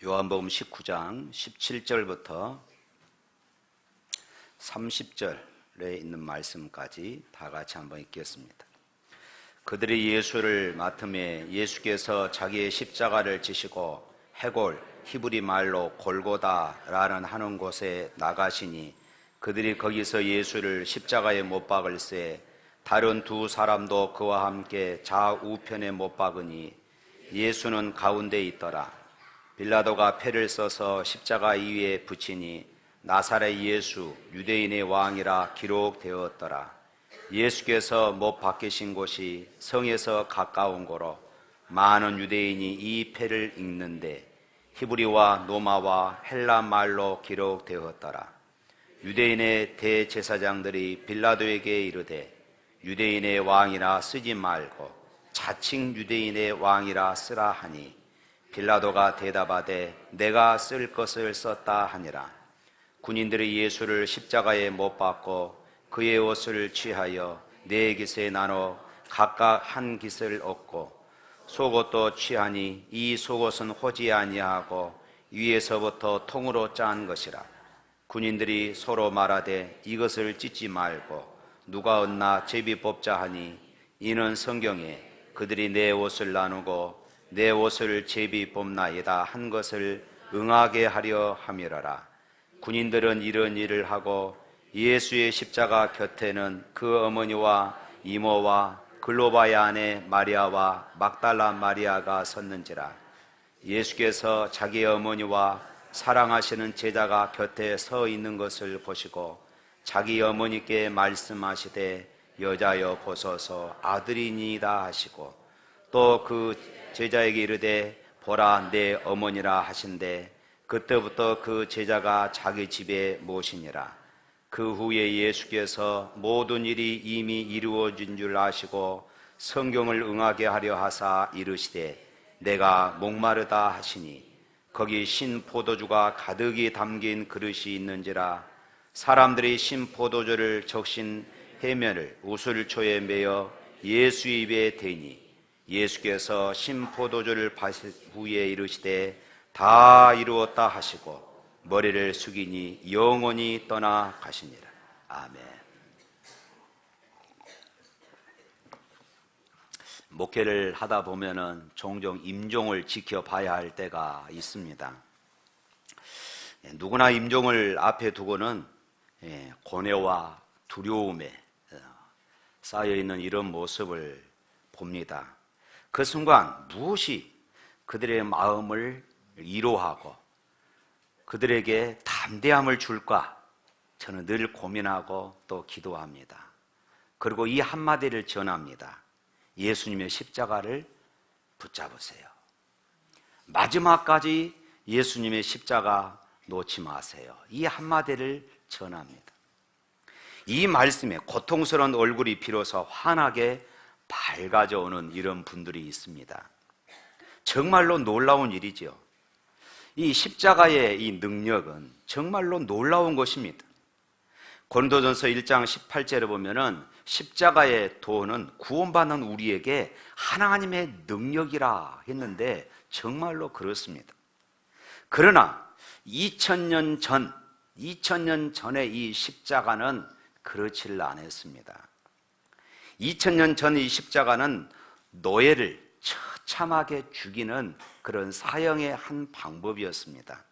요한복음 19장 17절부터 30절에 있는 말씀까지 다 같이 한번 읽겠습니다. 그들이 예수를 맡음에 예수께서 자기의 십자가를 지시고 해골, 히브리 말로 골고다라는 하는 곳에 나가시니 그들이 거기서 예수를 십자가에 못 박을새 다른 두 사람도 그와 함께 좌우편에 못 박으니 예수는 가운데 있더라. 빌라도가 패를 써서 십자가 위에 붙이니 나사렛 예수 유대인의 왕이라 기록되었더라. 예수께서 못 박히신 곳이 성에서 가까운 고로 많은 유대인이 이 패를 읽는데 히브리와 로마와 헬라 말로 기록되었더라. 유대인의 대제사장들이 빌라도에게 이르되 유대인의 왕이라 쓰지 말고 자칭 유대인의 왕이라 쓰라 하니 빌라도가 대답하되 내가 쓸 것을 썼다 하니라. 군인들이 예수를 십자가에 못 박고 그의 옷을 취하여 네 깃에 나눠 각각 한 깃을 얻고 속옷도 취하니 이 속옷은 호지 아니하고 위에서부터 통으로 짠 것이라. 군인들이 서로 말하되 이것을 찢지 말고 누가 얻나 제비 뽑자 하니 이는 성경에 그들이 내 옷을 나누고 내 옷을 제비 뽑나이다 한 것을 응하게 하려 함이라라. 군인들은 이런 일을 하고 예수의 십자가 곁에는 그 어머니와 이모와 글로바의 아내 마리아와 막달라 마리아가 섰는지라. 예수께서 자기 어머니와 사랑하시는 제자가 곁에 서 있는 것을 보시고 자기 어머니께 말씀하시되 여자여 보소서 아들이니이다 하시고 또 그 제자에게 이르되 보라 내 어머니라 하신대 그때부터 그 제자가 자기 집에 모시니라. 그 후에 예수께서 모든 일이 이미 이루어진 줄 아시고 성경을 응하게 하려 하사 이르시되 내가 목마르다 하시니 거기 신 포도주가 가득히 담긴 그릇이 있는지라. 사람들이 신 포도주를 적신 해면을 우슬초에 매어 예수 입에 대니 예수께서 신 포도주를 마신 후에 이르시되 다 이루었다 하시고 머리를 숙이니 영원히 떠나 가시니라. 아멘. 목회를 하다 보면은 종종 임종을 지켜봐야 할 때가 있습니다. 누구나 임종을 앞에 두고는 고뇌와 두려움에 쌓여있는 이런 모습을 봅니다. 그 순간 무엇이 그들의 마음을 위로하고 그들에게 담대함을 줄까? 저는 늘 고민하고 또 기도합니다. 그리고 이 한마디를 전합니다. 예수님의 십자가를 붙잡으세요. 마지막까지 예수님의 십자가 놓지 마세요. 이 한마디를 전합니다. 이 말씀에 고통스러운 얼굴이 비로소 환하게 밝아져오는 이런 분들이 있습니다. 정말로 놀라운 일이죠. 이 십자가의 이 능력은 정말로 놀라운 것입니다. 고린도전서 1장 18절에 보면은 십자가의 도는 구원받는 우리에게 하나님의 능력이라 했는데 정말로 그렇습니다. 그러나 2000년 전의 이 십자가는 그렇지를 않았습니다. 2000년 전 이 십자가는 노예를 처참하게 죽이는 그런 사형의 한 방법이었습니다.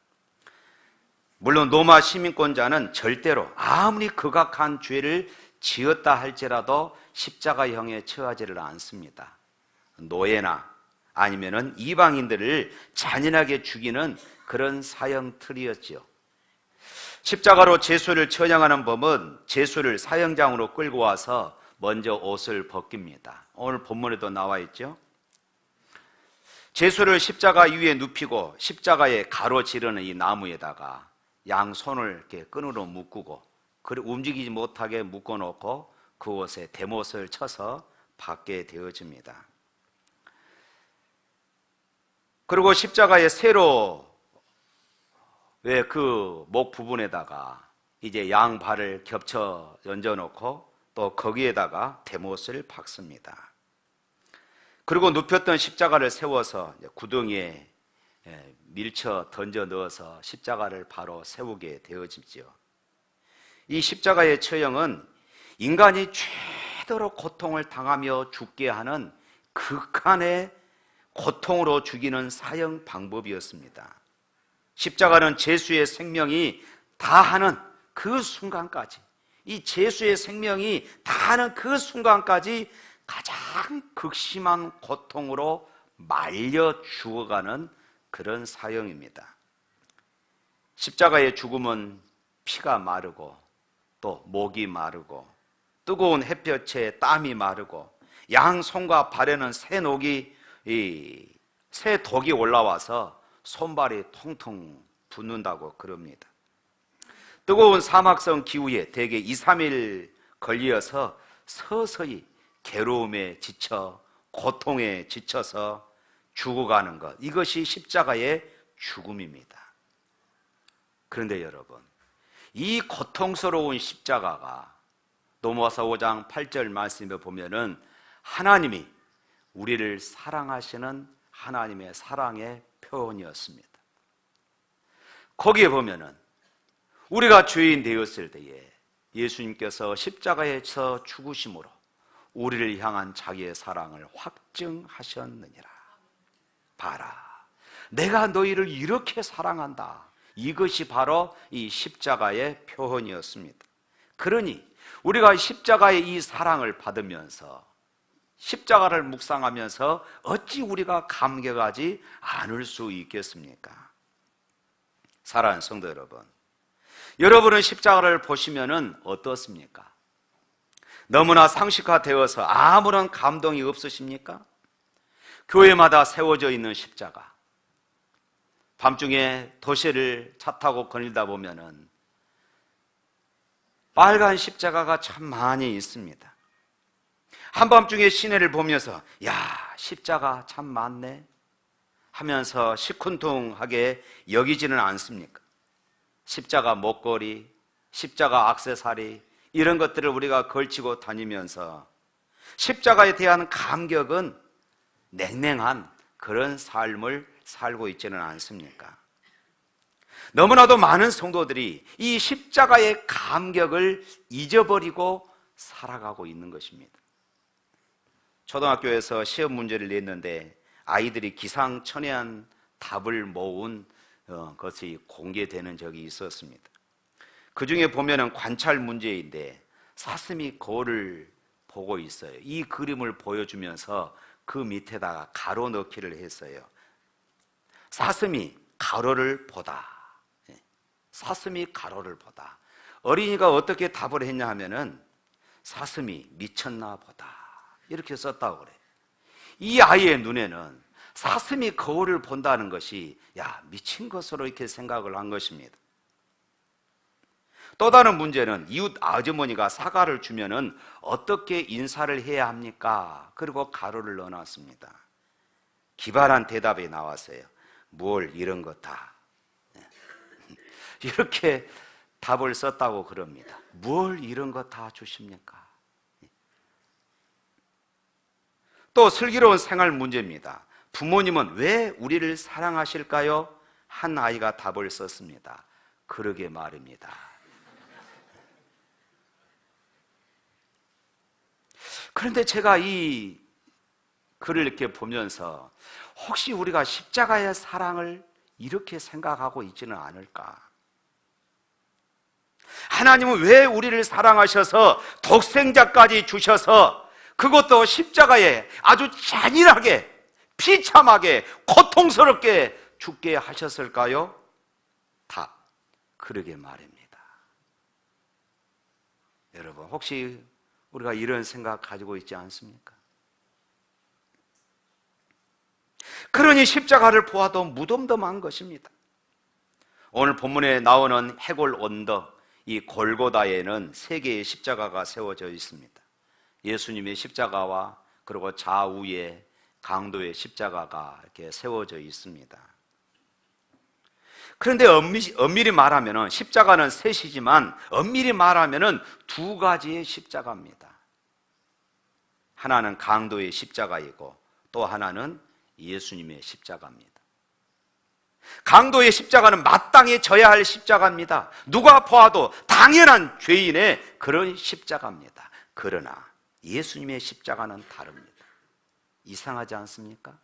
물론 로마 시민권자는 절대로 아무리 극악한 죄를 지었다 할지라도 십자가형에 처하지를 않습니다. 노예나 아니면은 이방인들을 잔인하게 죽이는 그런 사형 틀이었죠. 십자가로 제수를 처형하는 법은 제수를 사형장으로 끌고 와서 먼저 옷을 벗깁니다. 오늘 본문에도 나와 있죠. 제수를 십자가 위에 눕히고 십자가에 가로지르는 이 나무에다가 양손을 이렇게 끈으로 묶고 움직이지 못하게 묶어놓고 그 옷에 대못을 쳐서 받게 되어집니다. 그리고 십자가의 세로 왜 그 목 부분에다가 이제 양발을 겹쳐 얹어놓고 또 거기에다가 대못을 박습니다. 그리고 눕혔던 십자가를 세워서 구덩이에 밀쳐 던져 넣어서 십자가를 바로 세우게 되어지죠. 이 십자가의 처형은 인간이 최대로 고통을 당하며 죽게 하는 극한의 고통으로 죽이는 사형 방법이었습니다. 십자가는 제수의 생명이 다하는 그 순간까지, 이 제수의 생명이 다하는 그 순간까지 가장 극심한 고통으로 말려 죽어가는 그런 사형입니다. 십자가의 죽음은 피가 마르고 또 목이 마르고 뜨거운 햇볕에 땀이 마르고 양 손과 발에는 새 독이 올라와서 손발이 통통 붓는다고 그럽니다. 뜨거운 사막성 기후에 대개 2, 3일 걸려서 서서히 괴로움에 지쳐 고통에 지쳐서 죽어가는 것, 이것이 십자가의 죽음입니다. 그런데 여러분, 이 고통스러운 십자가가 로마서 5장 8절 말씀에 보면은 하나님이 우리를 사랑하시는 하나님의 사랑의 표현이었습니다. 거기에 보면은 우리가 죄인 되었을 때에 예수님께서 십자가에서 죽으심으로 우리를 향한 자기의 사랑을 확증하셨느니라. 봐라, 내가 너희를 이렇게 사랑한다. 이것이 바로 이 십자가의 표현이었습니다. 그러니 우리가 십자가의 이 사랑을 받으면서 십자가를 묵상하면서 어찌 우리가 감격하지 않을 수 있겠습니까? 사랑하는 성도 여러분, 여러분은 십자가를 보시면은 어떻습니까? 너무나 상식화되어서 아무런 감동이 없으십니까? 교회마다 세워져 있는 십자가, 밤중에 도시를 차 타고 거닐다 보면은 빨간 십자가가 참 많이 있습니다. 한밤중에 시내를 보면서 야, 십자가 참 많네 하면서 시큰둥하게 여기지는 않습니까? 십자가 목걸이, 십자가 액세서리, 이런 것들을 우리가 걸치고 다니면서 십자가에 대한 감격은 냉랭한 그런 삶을 살고 있지는 않습니까? 너무나도 많은 성도들이 이 십자가의 감격을 잊어버리고 살아가고 있는 것입니다. 초등학교에서 시험 문제를 냈는데 아이들이 기상천외한 답을 모은 것이 공개되는 적이 있었습니다. 그 중에 보면은 관찰 문제인데 사슴이 거울을 보고 있어요. 이 그림을 보여주면서 그 밑에다가 가로 넣기를 했어요. 사슴이 가로를 보다. 사슴이 가로를 보다. 어린이가 어떻게 답을 했냐 하면은 사슴이 미쳤나 보다. 이렇게 썼다고 그래요. 이 아이의 눈에는 사슴이 거울을 본다는 것이 야, 미친 것으로 이렇게 생각을 한 것입니다. 또 다른 문제는 이웃 아주머니가 사과를 주면은 어떻게 인사를 해야 합니까? 그리고 가로를 넣어놨습니다. 기발한 대답이 나왔어요. 뭘 이런 것 다. 이렇게 답을 썼다고 그럽니다. 뭘 이런 것 다 주십니까? 또 슬기로운 생활 문제입니다. 부모님은 왜 우리를 사랑하실까요? 한 아이가 답을 썼습니다. 그러게 말입니다. 그런데 제가 이 글을 이렇게 보면서 혹시 우리가 십자가의 사랑을 이렇게 생각하고 있지는 않을까? 하나님은 왜 우리를 사랑하셔서 독생자까지 주셔서 그것도 십자가에 아주 잔인하게 비참하게 고통스럽게 죽게 하셨을까요? 답, 그러게 말입니다. 여러분, 혹시 우리가 이런 생각 가지고 있지 않습니까? 그러니 십자가를 보아도 무덤덤한 것입니다. 오늘 본문에 나오는 해골 언덕, 이 골고다에는 3개의 십자가가 세워져 있습니다. 예수님의 십자가와 그리고 좌우에 강도의 십자가가 이렇게 세워져 있습니다. 그런데 엄밀히 말하면 십자가는 셋이지만 엄밀히 말하면 2가지의 십자가입니다. 하나는 강도의 십자가이고 또 하나는 예수님의 십자가입니다. 강도의 십자가는 마땅히 져야 할 십자가입니다. 누가 보아도 당연한 죄인의 그런 십자가입니다. 그러나 예수님의 십자가는 다릅니다. 이상하지 않습니까?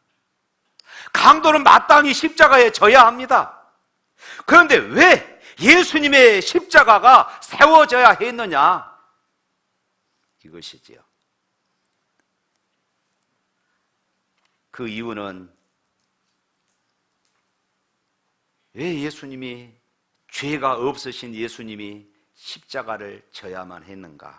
강도는 마땅히 십자가에 져야 합니다. 그런데 왜 예수님의 십자가가 세워져야 했느냐? 이것이지요. 그 이유는 왜 예수님이, 죄가 없으신 예수님이 십자가를 져야만 했는가?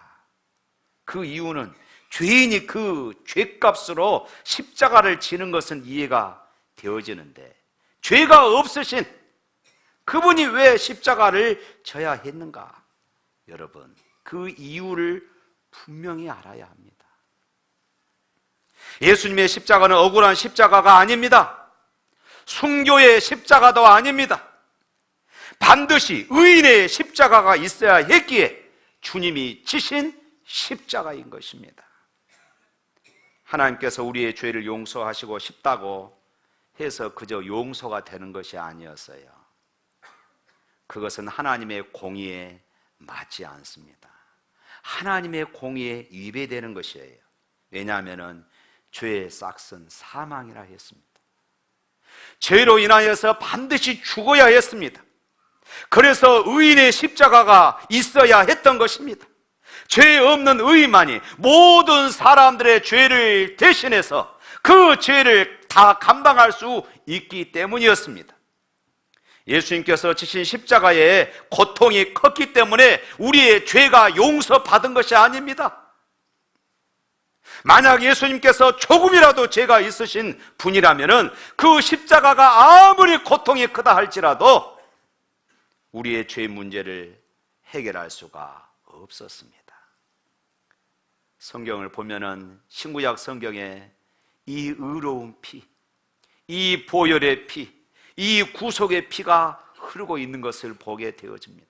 그 이유는 죄인이 그 죄값으로 십자가를 지는 것은 이해가 되어지는데, 죄가 없으신 그분이 왜 십자가를 져야 했는가? 여러분, 그 이유를 분명히 알아야 합니다. 예수님의 십자가는 억울한 십자가가 아닙니다. 순교의 십자가도 아닙니다. 반드시 의인의 십자가가 있어야 했기에 주님이 지신 십자가인 것입니다. 하나님께서 우리의 죄를 용서하시고 싶다고 해서 그저 용서가 되는 것이 아니었어요. 그것은 하나님의 공의에 맞지 않습니다. 하나님의 공의에 위배되는 것이에요. 왜냐하면 죄의 싹은 사망이라 했습니다. 죄로 인하여서 반드시 죽어야 했습니다. 그래서 의인의 십자가가 있어야 했던 것입니다. 죄 없는 의인만이 모든 사람들의 죄를 대신해서 그 죄를 다 감당할 수 있기 때문이었습니다. 예수님께서 지신 십자가의 고통이 컸기 때문에 우리의 죄가 용서받은 것이 아닙니다. 만약 예수님께서 조금이라도 죄가 있으신 분이라면 그 십자가가 아무리 고통이 크다 할지라도 우리의 죄 문제를 해결할 수가 없었습니다. 성경을 보면은 신구약 성경에 이 의로운 피, 이 보혈의 피, 이 구속의 피가 흐르고 있는 것을 보게 되어집니다.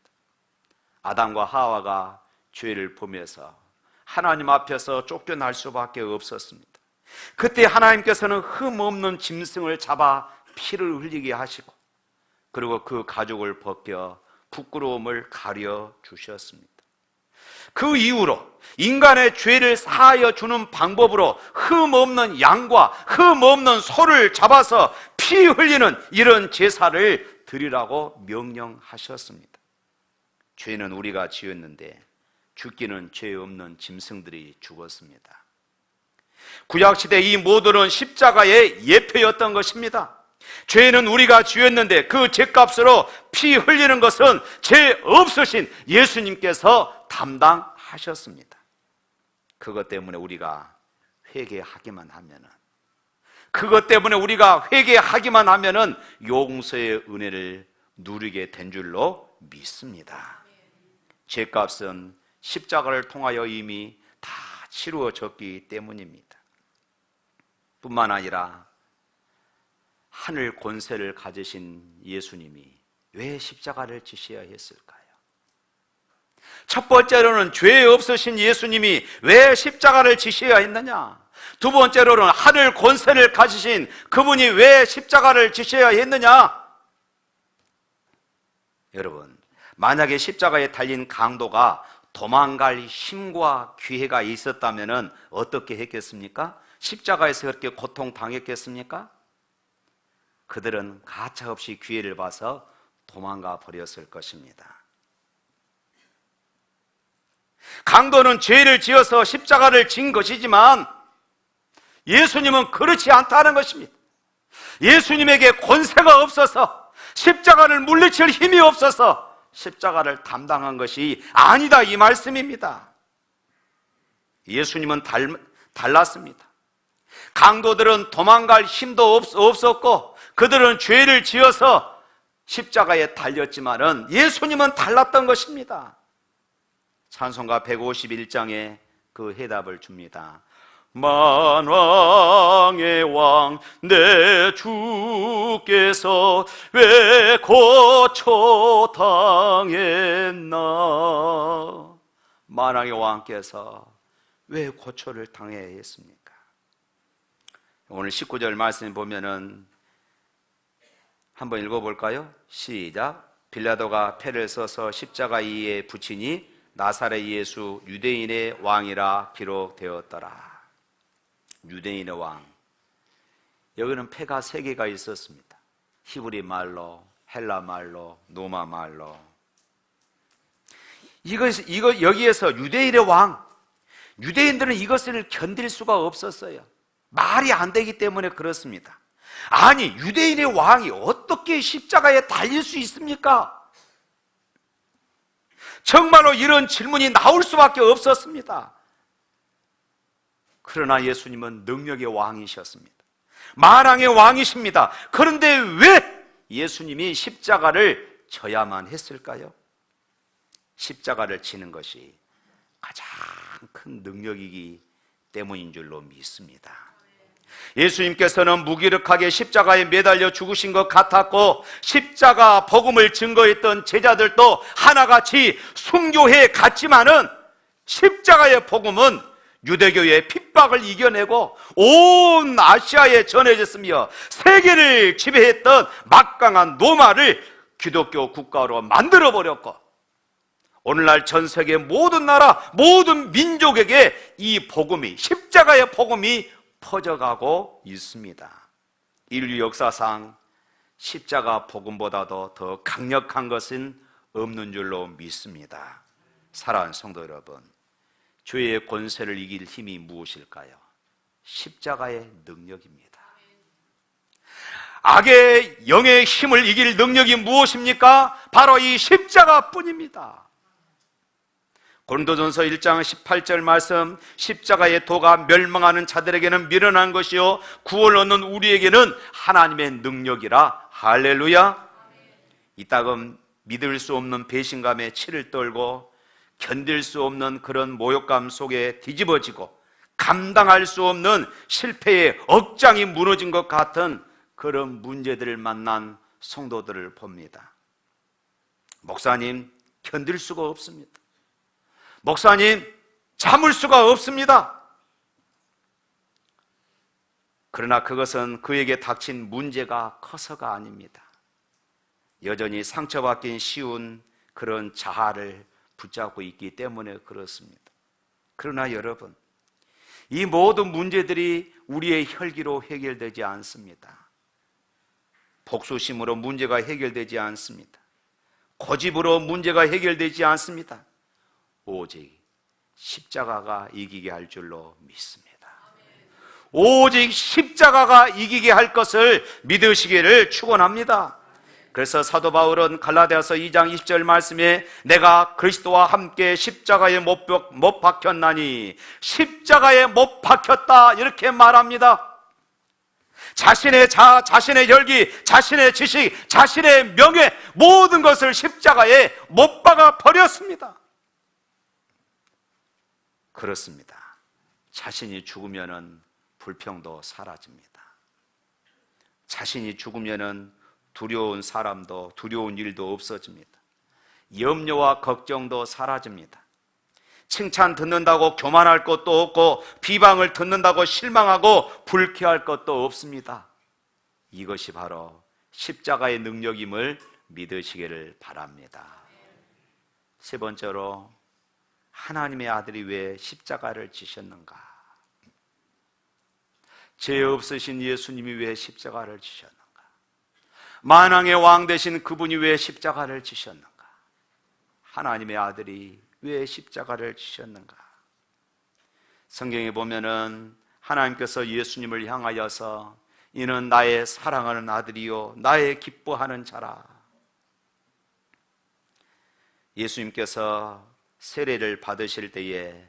아담과 하와가 죄를 범해서 하나님 앞에서 쫓겨날 수밖에 없었습니다. 그때 하나님께서는 흠없는 짐승을 잡아 피를 흘리게 하시고, 그리고 그 가죽을 벗겨 부끄러움을 가려 주셨습니다. 그 이후로 인간의 죄를 사하여 주는 방법으로 흠없는 양과 흠없는 소를 잡아서 피 흘리는 이런 제사를 드리라고 명령하셨습니다. 죄는 우리가 지었는데 죽기는 죄 없는 짐승들이 죽었습니다. 구약시대 이 모두는 십자가의 예표였던 것입니다. 죄는 우리가 지었는데 그 죄값으로 피 흘리는 것은 죄 없으신 예수님께서 담당하셨습니다. 그것 때문에 우리가 회개하기만 하면은, 그것 때문에 우리가 회개하기만 하면은 용서의 은혜를 누리게 된 줄로 믿습니다. 죄값은 십자가를 통하여 이미 다 치루어졌기 때문입니다. 뿐만 아니라 하늘 권세를 가지신 예수님이 왜 십자가를 지셔야 했을까요? 첫 번째로는 죄 없으신 예수님이 왜 십자가를 지셔야 했느냐? 두 번째로는 하늘 권세를 가지신 그분이 왜 십자가를 지셔야 했느냐? 여러분, 만약에 십자가에 달린 강도가 도망갈 힘과 기회가 있었다면 어떻게 했겠습니까? 십자가에서 그렇게 고통당했겠습니까? 그들은 가차없이 기회를 봐서 도망가 버렸을 것입니다. 강도는 죄를 지어서 십자가를 진 것이지만 예수님은 그렇지 않다는 것입니다. 예수님에게 권세가 없어서, 십자가를 물리칠 힘이 없어서 십자가를 담당한 것이 아니다, 이 말씀입니다. 예수님은 달랐습니다. 강도들은 도망갈 힘도 없었고 그들은 죄를 지어서 십자가에 달렸지만은 예수님은 달랐던 것입니다. 찬송가 151장에 그 해답을 줍니다. 만왕의 왕 내 주께서 왜 고초당했나? 만왕의 왕께서 왜 고초를 당해야 했습니까? 오늘 19절 말씀 보면은 한번 읽어볼까요? 시작. 빌라도가 패를 써서 십자가 위에 붙이니 나사렛 예수 유대인의 왕이라 기록되었더라. 유대인의 왕. 여기는 패가 3개가 있었습니다. 히브리 말로, 헬라 말로, 로마 말로. 여기에서 유대인의 왕, 유대인들은 이것을 견딜 수가 없었어요. 말이 안 되기 때문에 그렇습니다. 아니, 유대인의 왕이 어떻게 십자가에 달릴 수 있습니까? 정말로 이런 질문이 나올 수밖에 없었습니다. 그러나 예수님은 능력의 왕이셨습니다. 만왕의 왕이십니다. 그런데 왜 예수님이 십자가를 져야만 했을까요? 십자가를 지는 것이 가장 큰 능력이기 때문인 줄로 믿습니다. 예수님께서는 무기력하게 십자가에 매달려 죽으신 것 같았고, 십자가 복음을 증거했던 제자들도 하나같이 순교해 갔지만은 십자가의 복음은 유대교의 핍박을 이겨내고 온 아시아에 전해졌으며 세계를 지배했던 막강한 로마를 기독교 국가로 만들어버렸고, 오늘날 전 세계 모든 나라, 모든 민족에게 이 복음이, 십자가의 복음이 퍼져가고 있습니다. 인류 역사상 십자가 복음보다도 더 강력한 것은 없는 줄로 믿습니다. 사랑하는 성도 여러분, 죄의 권세를 이길 힘이 무엇일까요? 십자가의 능력입니다. 악의 영의 힘을 이길 능력이 무엇입니까? 바로 이 십자가뿐입니다. 고린도전서 1장 18절 말씀, 십자가의 도가 멸망하는 자들에게는 미련한 것이요 구원을 얻는 우리에게는 하나님의 능력이라. 할렐루야. 이따금 믿을 수 없는 배신감에 치를 떨고 견딜 수 없는 그런 모욕감 속에 뒤집어지고 감당할 수 없는 실패의 억장이 무너진 것 같은 그런 문제들을 만난 성도들을 봅니다. 목사님, 견딜 수가 없습니다. 목사님, 참을 수가 없습니다. 그러나 그것은 그에게 닥친 문제가 커서가 아닙니다. 여전히 상처받기 쉬운 그런 자아를 붙잡고 있기 때문에 그렇습니다. 그러나 여러분, 이 모든 문제들이 우리의 혈기로 해결되지 않습니다. 복수심으로 문제가 해결되지 않습니다. 고집으로 문제가 해결되지 않습니다. 오직 십자가가 이기게 할 줄로 믿습니다. 오직 십자가가 이기게 할 것을 믿으시기를 축원합니다. 그래서 사도 바울은 갈라디아서 2장 20절 말씀에 내가 그리스도와 함께 십자가에 못 박혔나니, 십자가에 못 박혔다 이렇게 말합니다. 자신의 자아, 자신의 열기, 자신의 지식, 자신의 명예, 모든 것을 십자가에 못 박아 버렸습니다. 그렇습니다. 자신이 죽으면은 불평도 사라집니다. 자신이 죽으면은 두려운 사람도, 두려운 일도 없어집니다. 염려와 걱정도 사라집니다. 칭찬 듣는다고 교만할 것도 없고, 비방을 듣는다고 실망하고 불쾌할 것도 없습니다. 이것이 바로 십자가의 능력임을 믿으시기를 바랍니다. 세 번째로, 하나님의 아들이 왜 십자가를 지셨는가? 죄 없으신 예수님이 왜 십자가를 지셨는가? 만왕의 왕 되신 그분이 왜 십자가를 지셨는가? 하나님의 아들이 왜 십자가를 지셨는가? 성경에 보면은 하나님께서 예수님을 향하여서 이는 나의 사랑하는 아들이요 나의 기뻐하는 자라. 예수님께서 세례를 받으실 때에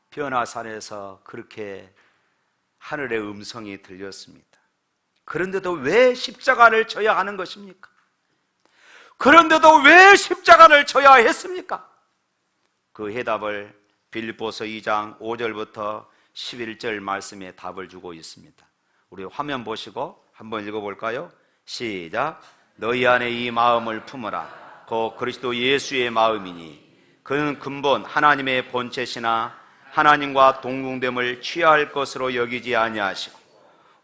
변화산에서 그렇게 하늘의 음성이 들렸습니다. 그런데도 왜 십자가를 져야 하는 것입니까? 그런데도 왜 십자가를 져야 했습니까? 그 해답을 빌립보서 2장 5절부터 11절 말씀에 답을 주고 있습니다. 우리 화면 보시고 한번 읽어볼까요? 시작. 너희 안에 이 마음을 품으라. 곧 그리스도 예수의 마음이니 그는 근본 하나님의 본체시나 하나님과 동등됨을 취할 것으로 여기지 아니하시고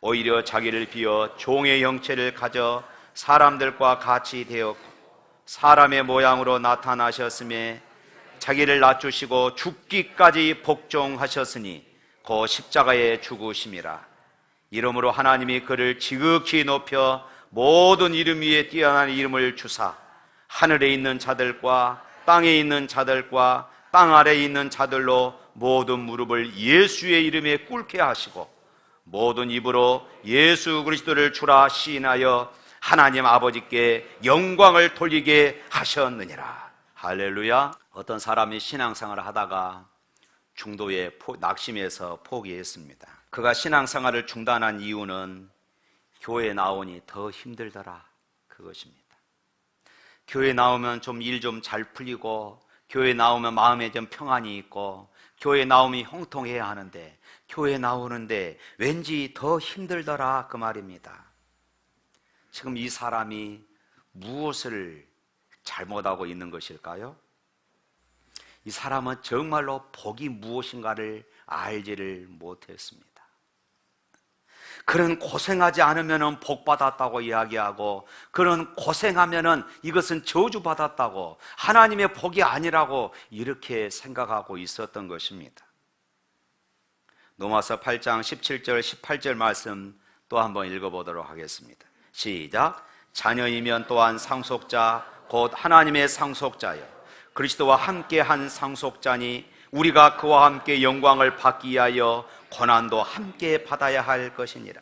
오히려 자기를 비어 종의 형체를 가져 사람들과 같이 되었고 사람의 모양으로 나타나셨으며 자기를 낮추시고 죽기까지 복종하셨으니 그 십자가에 죽으심이라. 이러므로 하나님이 그를 지극히 높여 모든 이름 위에 뛰어난 이름을 주사 하늘에 있는 자들과 땅에 있는 자들과 땅 아래에 있는 자들로 모든 무릎을 예수의 이름에 꿇게 하시고 모든 입으로 예수 그리스도를 주라 시인하여 하나님 아버지께 영광을 돌리게 하셨느니라. 할렐루야. 어떤 사람이 신앙생활을 하다가 중도에 낙심해서 포기했습니다. 그가 신앙생활을 중단한 이유는 교회에 나오니 더 힘들더라, 그것입니다. 교회 나오면 좀 일 좀 잘 풀리고 교회 나오면 마음에 좀 평안이 있고 교회 나오면 형통해야 하는데 교회 나오는데 왠지 더 힘들더라, 그 말입니다. 지금 이 사람이 무엇을 잘못하고 있는 것일까요? 이 사람은 정말로 복이 무엇인가를 알지를 못했습니다. 그런 고생하지 않으면 복 받았다고 이야기하고 그런 고생하면 이것은 저주받았다고 하나님의 복이 아니라고 이렇게 생각하고 있었던 것입니다. 로마서 8장 17절 18절 말씀 또 한번 읽어보도록 하겠습니다. 시작. 자녀이면 또한 상속자 곧 하나님의 상속자여 그리스도와 함께한 상속자니 우리가 그와 함께 영광을 받기 위하여 고난도 함께 받아야 할 것이니라.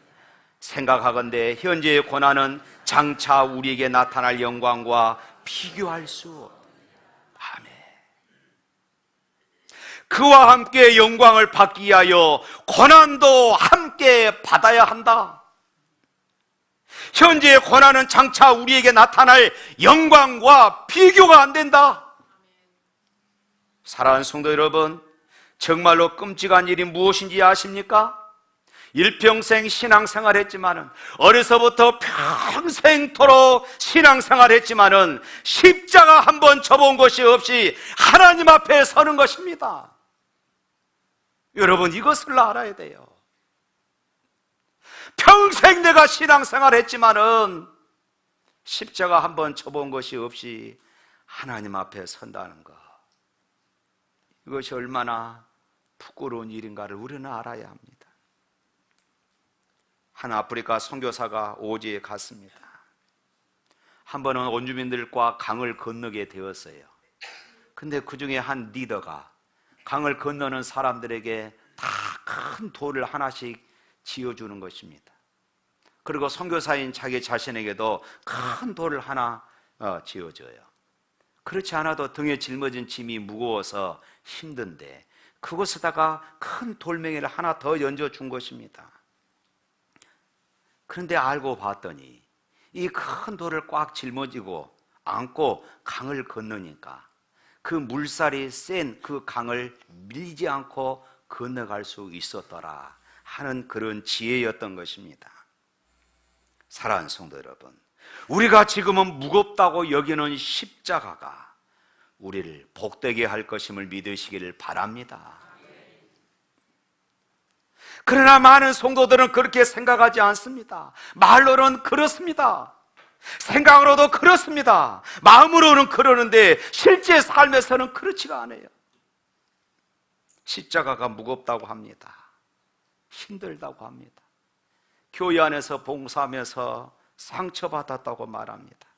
생각하건대 현재의 고난은 장차 우리에게 나타날 영광과 비교할 수 없다. 아멘. 그와 함께 영광을 받기 위하여 고난도 함께 받아야 한다. 현재의 고난은 장차 우리에게 나타날 영광과 비교가 안 된다. 사랑하는 성도 여러분, 정말로 끔찍한 일이 무엇인지 아십니까? 일평생 신앙생활 했지만은 어려서부터 평생토록 신앙생활 했지만은 십자가 한 번 접어온 것이 없이 하나님 앞에 서는 것입니다. 여러분, 이것을 알아야 돼요. 평생 내가 신앙생활 했지만은 십자가 한 번 접어온 것이 없이 하나님 앞에 선다는 것, 이것이 얼마나 부끄러운 일인가를 우리는 알아야 합니다. 한 아프리카 선교사가 오지에 갔습니다. 한 번은 원주민들과 강을 건너게 되었어요. 근데 그 중에 한 리더가 강을 건너는 사람들에게 다 큰 돌을 하나씩 지어주는 것입니다. 그리고 선교사인 자기 자신에게도 큰 돌을 하나 지어줘요. 그렇지 않아도 등에 짊어진 짐이 무거워서 힘든데 그것에다가 큰 돌멩이를 하나 더 얹어준 것입니다. 그런데 알고 봤더니 이 큰 돌을 꽉 짊어지고 안고 강을 건너니까 그 물살이 센 그 강을 밀지 않고 건너갈 수 있었더라 하는 그런 지혜였던 것입니다. 사랑하는 성도 여러분, 우리가 지금은 무겁다고 여기는 십자가가 우리를 복되게 할 것임을 믿으시기를 바랍니다. 그러나 많은 성도들은 그렇게 생각하지 않습니다. 말로는 그렇습니다. 생각으로도 그렇습니다. 마음으로는 그러는데 실제 삶에서는 그렇지가 않아요. 십자가가 무겁다고 합니다. 힘들다고 합니다. 교회 안에서 봉사하면서 상처받았다고 말합니다.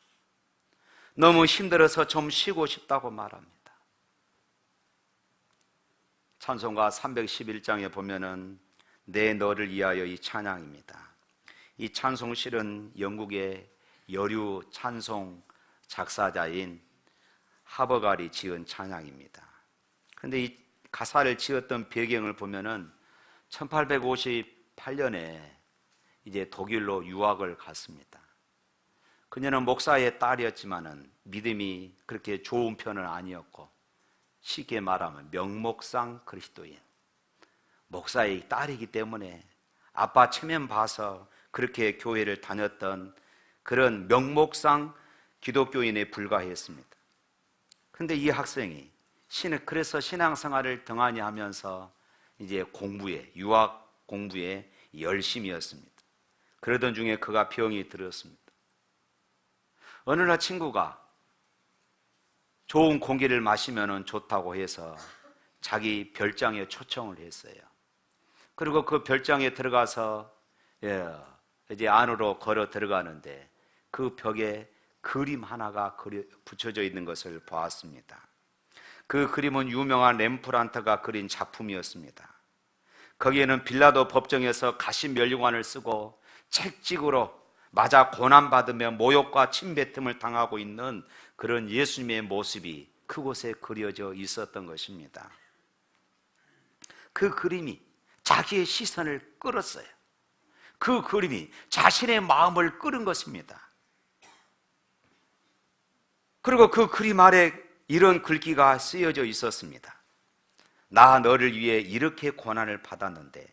너무 힘들어서 좀 쉬고 싶다고 말합니다. 찬송가 311장에 보면은 내 너를 위하여 이 찬양입니다. 이 찬송실은 영국의 여류 찬송 작사자인 하버갈이 지은 찬양입니다. 그런데 이 가사를 지었던 배경을 보면은 1858년에 이제 독일로 유학을 갔습니다. 그녀는 목사의 딸이었지만은 믿음이 그렇게 좋은 편은 아니었고 쉽게 말하면 명목상 그리스도인, 목사의 딸이기 때문에 아빠 체면 봐서 그렇게 교회를 다녔던 그런 명목상 기독교인에 불과했습니다. 그런데 이 학생이 그래서 신앙생활을 등한히 하면서 이제 유학 공부에 열심이었습니다. 그러던 중에 그가 병이 들었습니다. 어느 날 친구가 좋은 공기를 마시면 좋다고 해서 자기 별장에 초청을 했어요. 그리고 그 별장에 들어가서 이제 안으로 걸어 들어가는데 그 벽에 그림 하나가 붙여져 있는 것을 보았습니다. 그 그림은 유명한 렘프란트가 그린 작품이었습니다. 거기에는 빌라도 법정에서 가시 면류관을 쓰고 책찍으로 맞아 고난받으며 모욕과 침뱉음을 당하고 있는 그런 예수님의 모습이 그곳에 그려져 있었던 것입니다. 그 그림이 자기의 시선을 끌었어요. 그 그림이 자신의 마음을 끌은 것입니다. 그리고 그 그림 아래 이런 글귀가 쓰여져 있었습니다. 나 너를 위해 이렇게 고난을 받았는데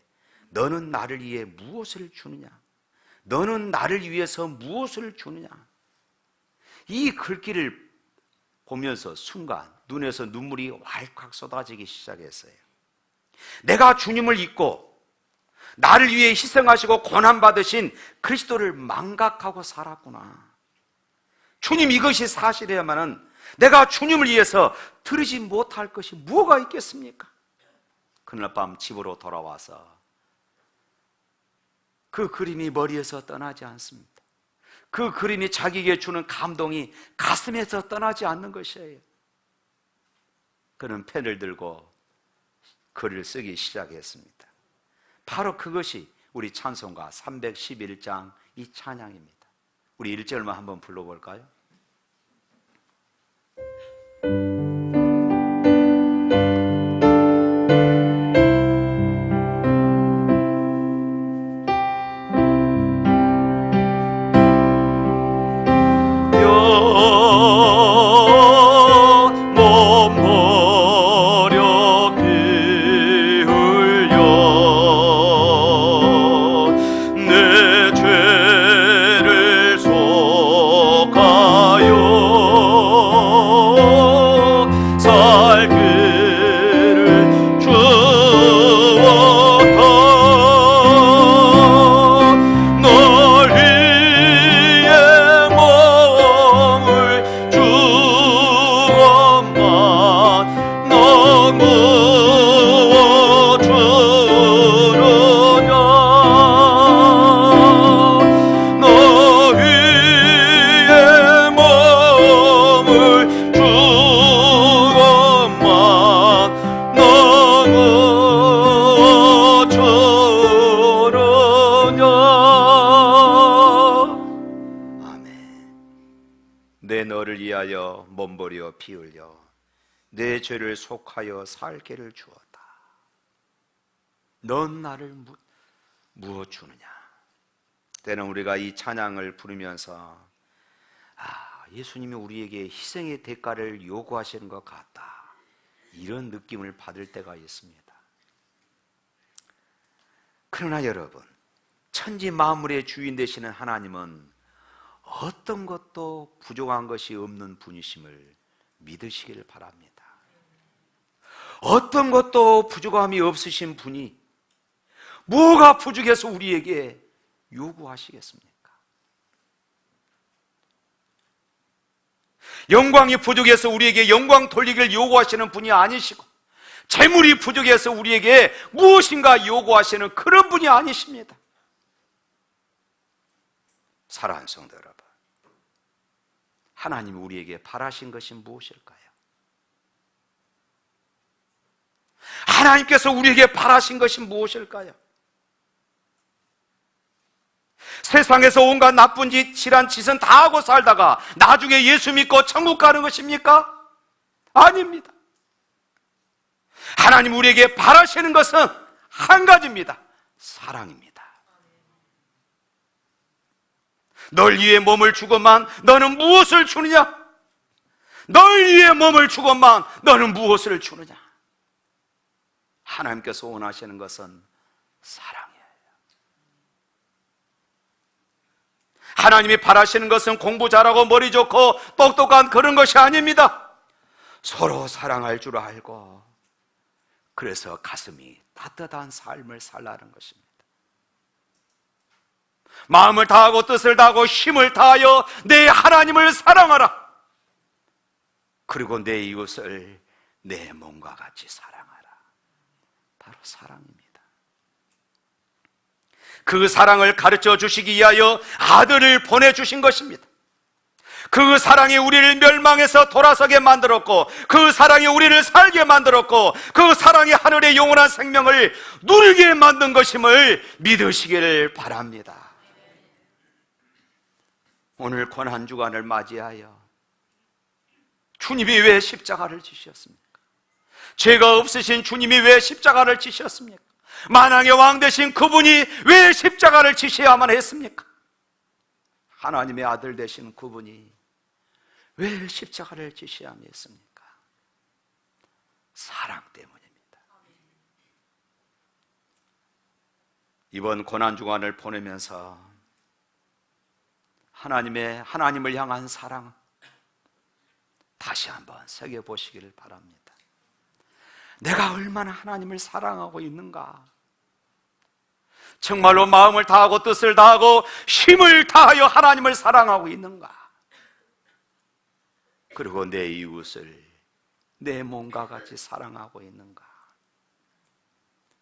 너는 나를 위해 무엇을 주느냐? 너는 나를 위해서 무엇을 주느냐? 이 글귀를 보면서 순간 눈에서 눈물이 왈칵 쏟아지기 시작했어요. 내가 주님을 잊고 나를 위해 희생하시고 고난받으신 그리스도를 망각하고 살았구나. 주님, 이것이 사실이야만은 내가 주님을 위해서 드리지 못할 것이 뭐가 있겠습니까? 그날 밤 집으로 돌아와서 그 그림이 머리에서 떠나지 않습니다. 그 그림이 자기에게 주는 감동이 가슴에서 떠나지 않는 것이에요. 그는 펜을 들고 글을 쓰기 시작했습니다. 바로 그것이 우리 찬송가 311장 이 찬양입니다. 우리 1절만 한번 불러볼까요? 몸버려 피 흘려 내 죄를 속하여 살 길을 주었다. 넌 나를 무엇 주느냐? 때는 우리가 이 찬양을 부르면서 예수님이 우리에게 희생의 대가를 요구하시는 것 같다, 이런 느낌을 받을 때가 있습니다. 그러나 여러분, 천지 만물의 주인 되시는 하나님은 어떤 것도 부족한 것이 없는 분이심을 믿으시길 바랍니다. 어떤 것도 부족함이 없으신 분이 뭐가 부족해서 우리에게 요구하시겠습니까? 영광이 부족해서 우리에게 영광 돌리기를 요구하시는 분이 아니시고, 재물이 부족해서 우리에게 무엇인가 요구하시는 그런 분이 아니십니다. 사랑하는 성도 여러분, 하나님이 우리에게 바라신 것이 무엇일까요? 하나님께서 우리에게 바라신 것이 무엇일까요? 세상에서 온갖 나쁜 짓, 실한 짓은 다 하고 살다가 나중에 예수 믿고 천국 가는 것입니까? 아닙니다. 하나님 우리에게 바라시는 것은 한 가지입니다. 사랑입니다. 널 위해 몸을 주고만 너는 무엇을 주느냐? 널 위해 몸을 주고만 너는 무엇을 주느냐? 하나님께서 원하시는 것은 사랑이에요. 하나님이 바라시는 것은 공부 잘하고 머리 좋고 똑똑한 그런 것이 아닙니다. 서로 사랑할 줄 알고, 그래서 가슴이 따뜻한 삶을 살라는 것입니다. 마음을 다하고 뜻을 다하고 힘을 다하여 내 하나님을 사랑하라. 그리고 내 이웃을 내 몸과 같이 사랑하라. 바로 사랑입니다. 그 사랑을 가르쳐 주시기 위하여 아들을 보내주신 것입니다. 그 사랑이 우리를 멸망에서 돌아서게 만들었고, 그 사랑이 우리를 살게 만들었고, 그 사랑이 하늘의 영원한 생명을 누리게 만든 것임을 믿으시기를 바랍니다. 오늘 고난주간을 맞이하여 주님이 왜 십자가를 지셨습니까? 죄가 없으신 주님이 왜 십자가를 지셨습니까? 만왕의 왕 되신 그분이 왜 십자가를 지셔야만 했습니까? 하나님의 아들 되신 그분이 왜 십자가를 지셔야만 했습니까? 사랑 때문입니다. 이번 고난주간을 보내면서 하나님을 향한 사랑 다시 한번 새겨보시기를 바랍니다. 내가 얼마나 하나님을 사랑하고 있는가? 정말로 마음을 다하고 뜻을 다하고 힘을 다하여 하나님을 사랑하고 있는가? 그리고 내 이웃을 내 몸과 같이 사랑하고 있는가?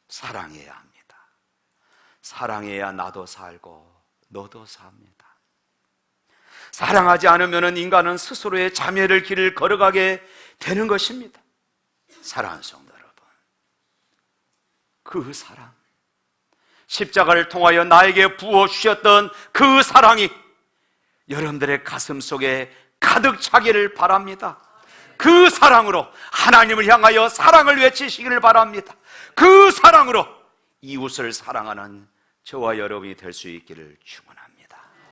사랑해야 합니다. 사랑해야 나도 살고 너도 삽니다. 사랑하지 않으면 인간은 스스로의 자멸의 길을 걸어가게 되는 것입니다. 사랑하는 성도 여러분, 그 사랑, 십자가를 통하여 나에게 부어주셨던 그 사랑이 여러분들의 가슴 속에 가득 차기를 바랍니다. 그 사랑으로 하나님을 향하여 사랑을 외치시기를 바랍니다. 그 사랑으로 이웃을 사랑하는 저와 여러분이 될 수 있기를 축원합니다.